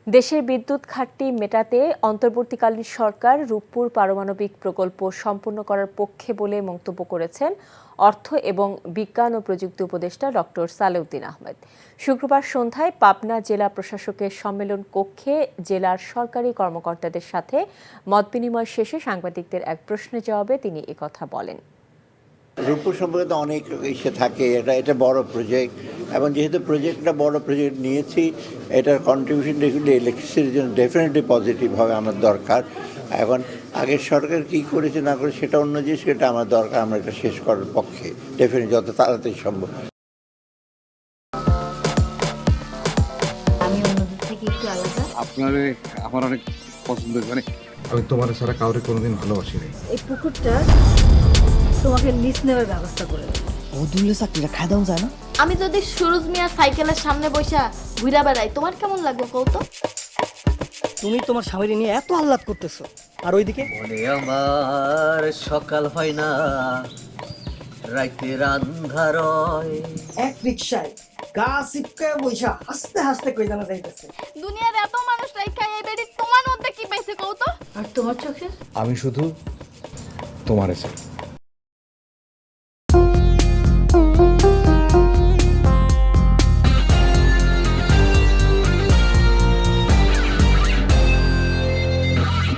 দেশের বিদ্যুৎ ঘাটতি মেটাতে অন্তর্বর্তীকালীন সরকার রূপপুর পারমাণবিক প্রকল্প সম্পূর্ণ করার পক্ষে বলে মন্তব্য করেছেন অর্থ এবং বিজ্ঞান ও প্রযুক্তি উপদেষ্টা ডক্টর সালেউদ্দিন আহমেদ। শুক্রবার সন্ধ্যায় পাবনা জেলা প্রশাসকের সম্মেলন কক্ষে জেলার সরকারি কর্মকর্তাদের সাথে মতবিনিময় শেষে সাংবাদিকদের এক প্রশ্নের জবাবে তিনি একথা বলেন। রূপপুর সম্পর্কে তো অনেক ইসে থাকে, এটা বড় প্রজেক্ট, এবং যেহেতু প্রজেক্টটা বড় প্রজেক্ট নিয়েছি, এটার কন্ট্রিবিউশন ইলেকট্রিসিটির জন্য ডেফিনেটলি পজিটিভ হবে আমার দরকার। এখন আগের সরকার কি করেছে না করে সেটা অন্য জিনিস, সেটা আমার দরকার, আমরা এটা শেষ করার পক্ষে ডেফিনেটলি যত তাড়াতাড়ি সম্ভব। আমি অন্যদের থেকে একটু আলাদা। আমার অনেক পছন্দ, মানে আমি তোমার ছাড়া কাউরে কোনোদিন ভালোবাসি নাই। এই পুকুরটা তোমাকে লিজ নেওয়ার ব্যবস্থা করে দেবো। বদুল্লে চাকরিটা খাই দাও যায় না? আমি যদি সুরজ মিয়ার সাইকেলের সামনে বসা ঘুরা বেড়াই, তোমার কেমন লাগবে কৌতো? তুমি তোমার স্বামীর নিয়ে এত আহ্লাদ করতেছো, আর ওইদিকে বলে আমার সকাল হয় না, রাইতের আন্ধার হয়। এক রিকশায় গা সিপকায় বইসা হাসতে হাসতে কই জানা যাইতেছে। দুনিয়ার এত মানুষ রাইখা এই বেডি তোমার মধ্যে কি পাইছে কৌতো? আর তোমার চোখে আমি শুধু তোমারে চাই।